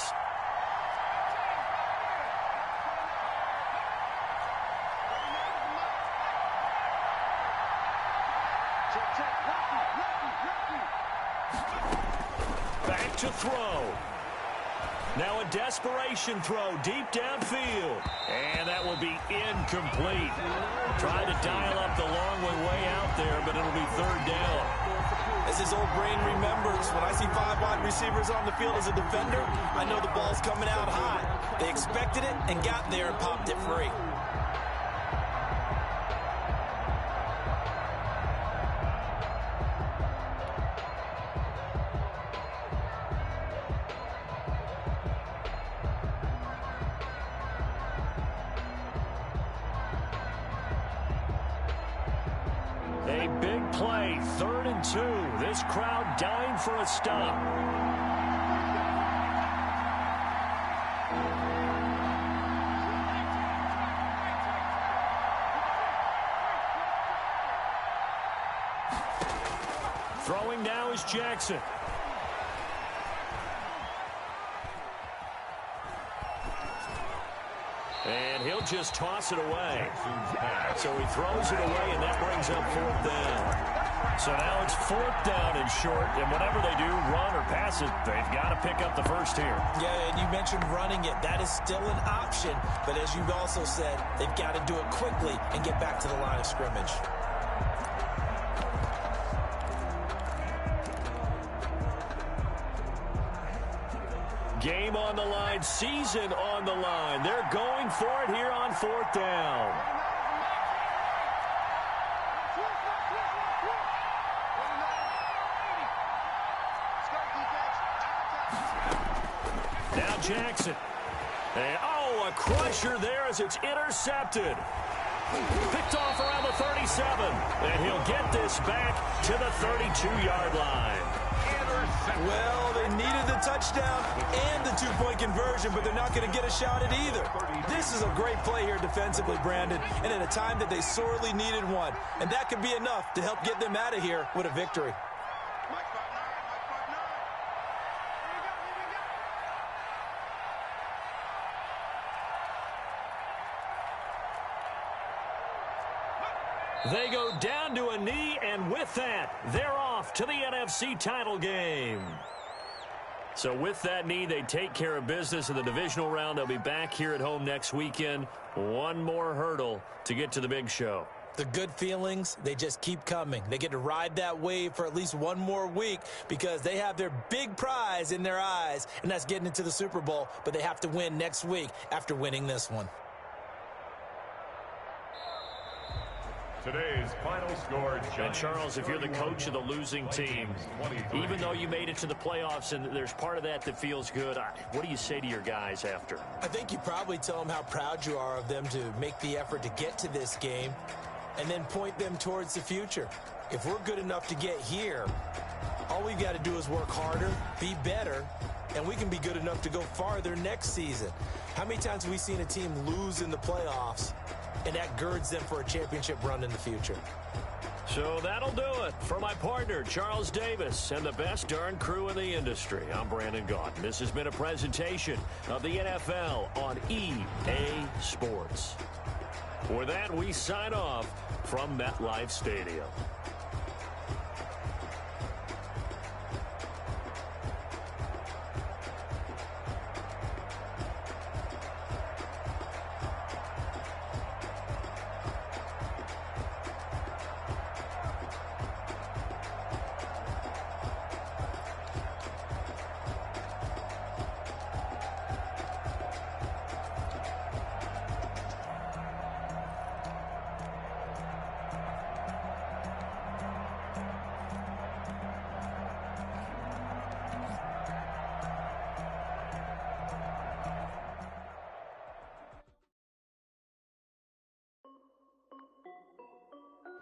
Back to throw. Now a desperation throw deep downfield. And that will be incomplete. Trying to dial up the long way out there, but it'll be 3rd down. As his old brain remembers, when I see 5 wide receivers on the field as a defender, I know the ball's coming out high. They expected it and got there and popped it free. A big play, 3rd and 2. This crowd dying for a stop. Throwing now is Jackson. And he'll just toss it away. So he throws it away, and that brings up 4th down. So now it's 4th down and short, and whatever they do, run or pass it, they've got to pick up the first here. Yeah, and you mentioned running it. That is still an option, but as you've also said, they've got to do it quickly and get back to the line of scrimmage. Game on the line, season on the line. They're going for it here on 4th down. Now Jackson. And, a crusher there as it's intercepted. Picked off around the 37. And he'll get this back to the 32-yard line. Well, they needed the touchdown and the two-point conversion, but they're not going to get a shot at either. This is a great play here defensively, Brandon, and at a time that they sorely needed one. And that could be enough to help get them out of here with a victory. They go down to a knee, and with that, they're off to the NFC title game. So with that knee, they take care of business in the divisional round. They'll be back here at home next weekend. One more hurdle to get to the big show. The good feelings, they just keep coming. They get to ride that wave for at least one more week because they have their big prize in their eyes, and that's getting into the Super Bowl. But they have to win next week after winning this one. Today's final score. And Charles, if you're the coach of the losing team, even though you made it to the playoffs and there's part of that feels good, what do you say to your guys after? I think you probably tell them how proud you are of them to make the effort to get to this game and then point them towards the future. If we're good enough to get here, all we've got to do is work harder, be better, and we can be good enough to go farther next season. How many times have we seen a team lose in the playoffs, and that girds them for a championship run in the future? So that'll do it for my partner, Charles Davis, and the best darn crew in the industry. I'm Brandon Gaudin. This has been a presentation of the NFL on EA Sports. With that, we sign off from MetLife Stadium.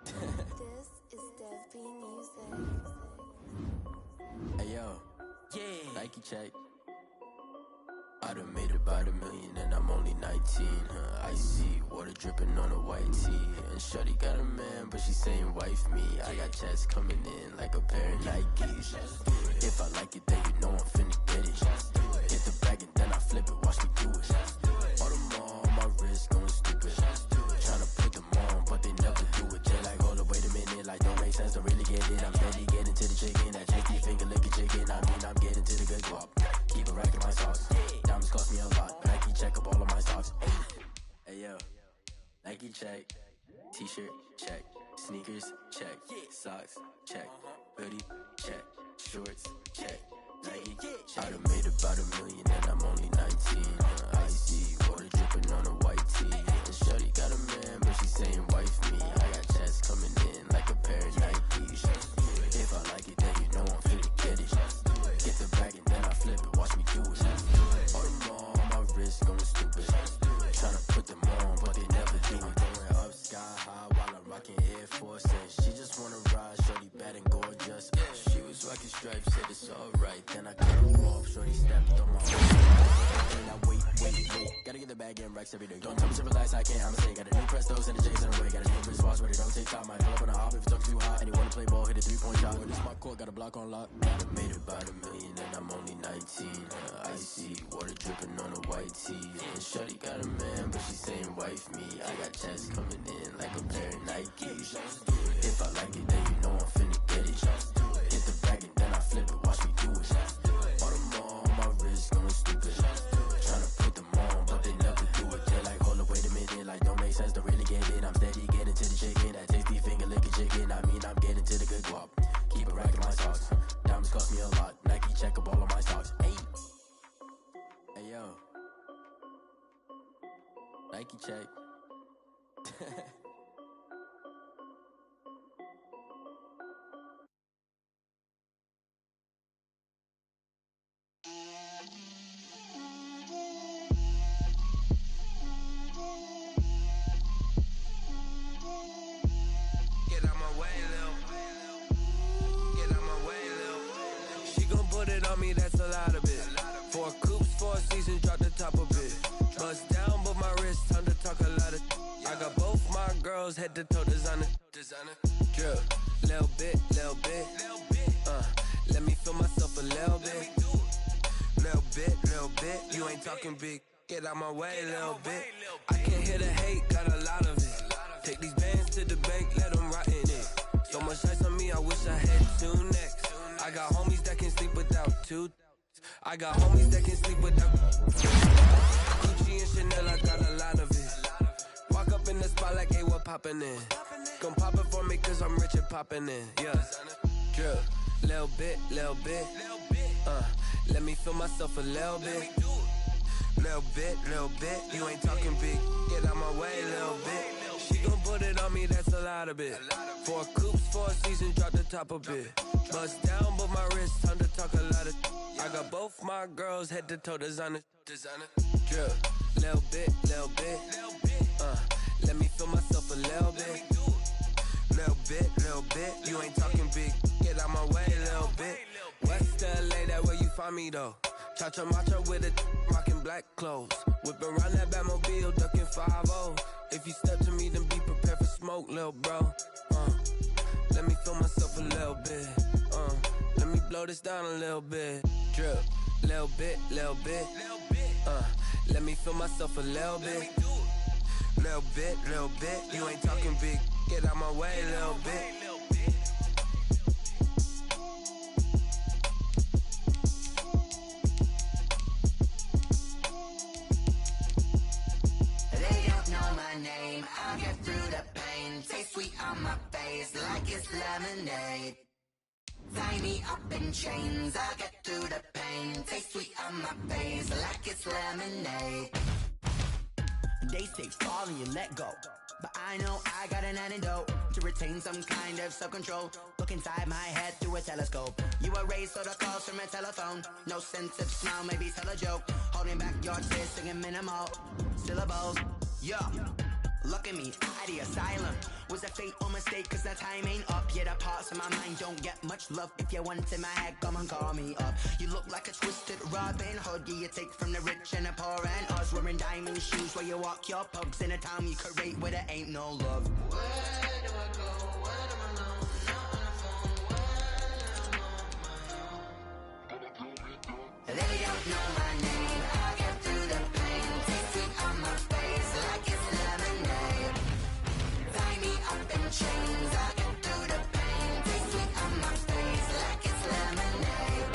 This is Dev B Music. Hey yo, yeah, Nike check. I done made about $1 million and I'm only 19. Icy water dripping on a white tee. And shorty got a man, but she saying wife me. I got checks coming in like a pair of Nikes. If I like it, then you know I'm finna get it. Hit the bag and then I flip it, watch me do it. All the more on my wrist going stupid. Tryna put them on, but they never do it. They like, hold up, wait a minute, like don't make sense, don't really get it. I'm steady getting to the chicken, that tasty finger licking chicken. I mean, I'm getting to the good guap. Keep a rack in my socks. Diamonds cost me a lot. Nike check up all of my socks. Hey yo, Nike check. T-shirt check. Sneakers check. Socks check. Hoodie check. Shorts check. Nike check. I done made about $1 million and I'm only 19. Icy water dripping on a white tee. And shorty got a man, but she saying wife me. I got checks coming in like a pair of Nikes. If I like it, then you know I'm finna get it. Get the bag and then I flip it, watch me do it. All the more on my wrist going stupid. Tryna put them on, but they never do it. Going up sky high while I'm rocking Air Force. And she just wanna ride, shorty bad and gorgeous. She was rocking stripes, said it's alright. Then I cut her off, shorty stepped on my waist. And I wait. Gotta get the bag and racks every day. Don't tell me to relax, I can't, I'ma say. Got a new Prestos and the J's in the way. Got a new wristwatch, but it don't take time. I pull up on the hop if it's talking too hot. And he wanna play ball, hit a 3-point shot. Well, this my court, got a block on lock. I made about $1 million and I'm only 19. Icy water dripping on a white tee. And shorty got a man, but she saying wife me. I got checks coming in like a pair of Nikes. If I like it, then you know I'm finna Nike check. Get out my way, Lil. Get out my way, Lil. She gon' put it on me, that's a lot of it. 4 coops, 4 seasons, drop the top of it. Bust down, but my wrist, time to talk a lot of. I got both my girls, head to toe designer. Drip, little bit, little bit. Let me feel myself a little bit. Little bit. You ain't talking big. Get out my way, little bit. I can't hear the hate, got a lot of it. Take these bands to the bank, let them rot in it. So much ice on me, I wish I had 2 necks. I got homies that can sleep without 2. I got homies that can sleep without Gucci and Chanel, I got a lot of it. Walk up in the spot like, hey, what poppin' in? Gon' pop it for me cause I'm rich and poppin' in. Yeah, drip, little bit. Let me feel myself a little bit. Little bit. You ain't talking big. Get out my way, little bit. She gon' put it on me, that's a lot of it. 4 coops, 4 seasons, drop the top of it. Bust down, but my wrist, time to talk a lot of. I got both my girls, head to toe designer. Drip, little bit. Let me feel myself a little bit. Little bit. You ain't talking big. Get out my way, little bit. West LA, that where you find me though. Cha-cha matcha with it, rockin' black clothes. Whippin' around that Batmobile, duckin' 5-0. If you step to me, then be prepared for smoke, lil' bro. Let me feel myself a little bit. Let me blow this down a little bit. Drip, little bit. Let me feel myself a little bit. Little bit. You ain't talking big. Get out my way, little bit. I'll get through the pain. Taste sweet on my face like it's lemonade. Tie me up in chains. I'll get through the pain. Taste sweet on my face like it's lemonade. They say fall and you let go, but I know I got an antidote to retain some kind of self-control. Look inside my head through a telescope. You erase all the calls from a telephone. No sense of smile, maybe tell a joke. Holding back your tears, singing minimal syllables. Yeah, look at me, at the asylum. Was a fate or mistake, cause the time ain't up. Yet the parts of my mind don't get much love. If you want in my head, come and call me up. You look like a twisted Robin Hood. Yeah, you take from the rich and the poor and us. Wearing diamond shoes where you walk your pugs. In a town you create where there ain't no love. Where do I go? Where do I know? Not on the phone, when I'm on my own. They don't know my name. I'll get through the pain. Taste sweet on my face like it's lemonade. Tie me up in chains. I'll get through the pain. Taste sweet on my face like it's lemonade.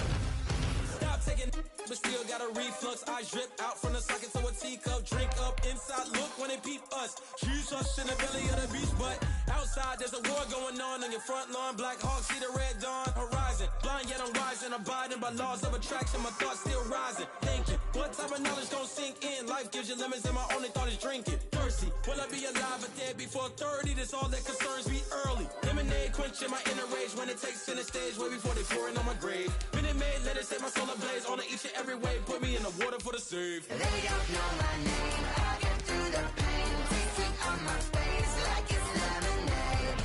Stop taking, but still got a reflux. I drip out from the socket to a teacup. Drink up inside, look when they peep us. Choose us in the belly of the beach, but outside there's a war going on your front lawn. Black Hawk, see the red dawn horizon. Blind yet I'm rising, abiding by laws of attraction. My thoughts still rising, thinking what type of knowledge don't sink in. Life gives you lemons and my only thought is drinking. Thirsty, will I be alive or dead before 30? That's all that concerns me early. Lemonade quenching my inner rage when it takes center stage way before they pour it on my grave. Minute Maid, let it set my soul ablaze on each and every way. Put me in the water for the save. They don't know my name. I'll get through the pain. Taste sweet on my face like it's lemonade.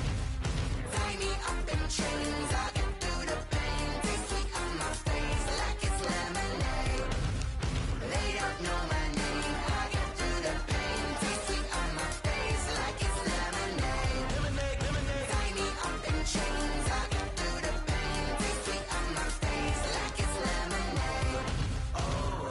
Tie me up in chains. I'll get through the pain. Taste sweet on my face like it's lemonade. They don't know my name. I'll get through the pain. Taste sweet on my face like it's lemonade. Lemonade. Tie me up in chains. I'll get through the pain. Taste sweet on my face like it's lemonade. Oh.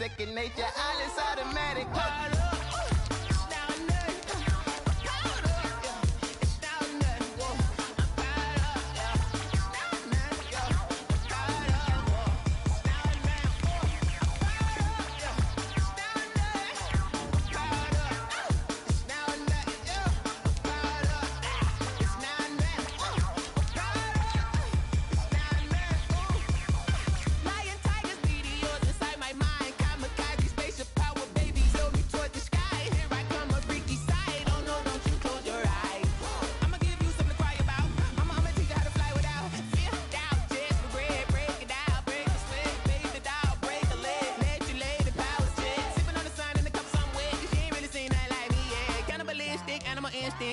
second nature. All is automatic.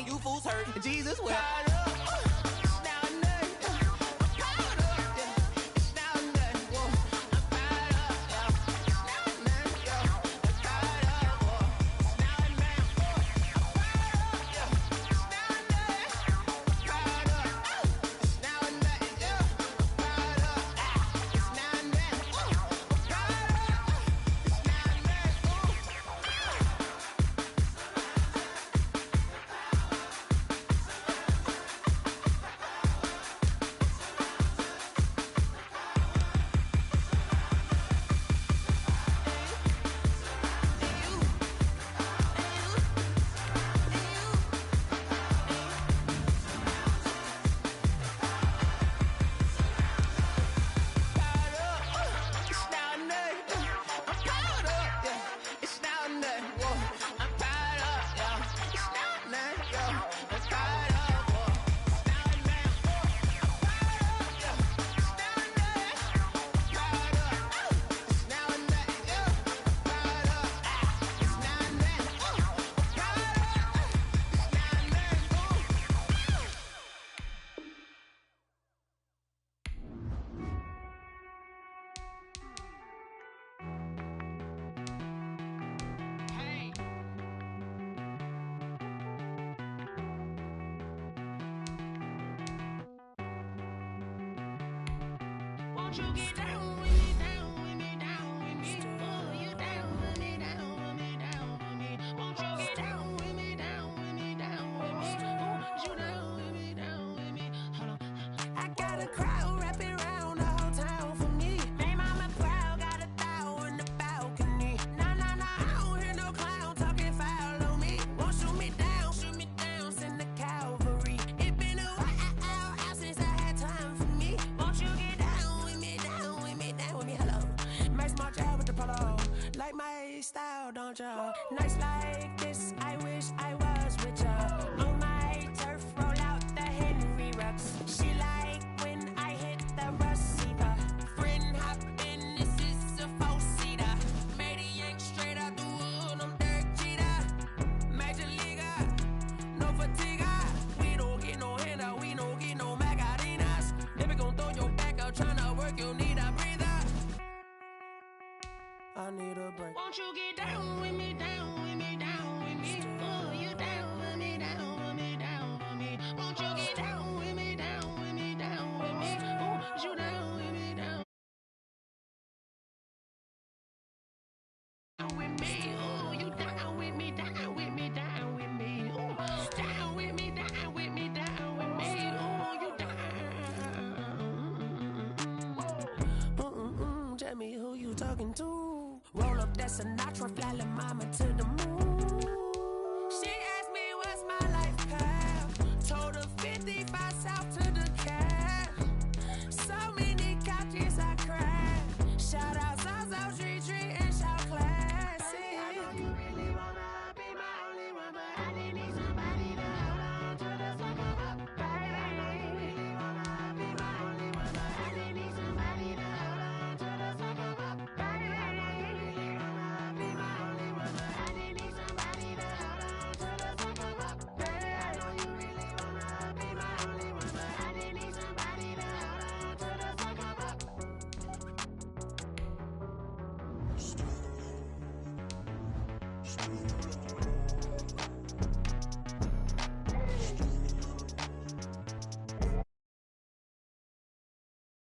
You fools hurt. Jesus will. Won't you get down with me, down with me, down with me? Oh, you down with me, down with me, down with me. Won't you get down with me, down with me, down with me? Oh, you down with me, down with me? Hold on. I got a crowd wrapping around the whole town for me. Hey, mama proud, got a thou in the balcony. Nah, nah, nah, I don't hear no clown talking foul on me. Won't shoot me down, send the cavalry. It been a while since I had time for me. Won't you get down with me, down with me, down with me? Hello. Max March out with the polo. Like my style, don't ya? Nights like this, I wish I was with ya. On my turf, roll out the Henry Rux. She like when I hit the receiver. Friend hop in, this is a four-seater. Made a yank straight out the wood, I'm Derek Jeter. Major leaguer, no fatigue. We don't get no handout, we don't get no Macarinas. Never gon' throw your back out, tryna work, you need a breather. I need a break. Won't you get down with me, down with me, down with me? Oh, you down with me, down with me, down with me? Won't you get down with me, down with me, down with me? Oh, you down with me, down with me? Oh, you down with me, down with me, down with me? Oh, down with me, down with me, down with me? Oh, you down. Tell me who you talking to. Roll up that Sinatra, fly la mama to the moon.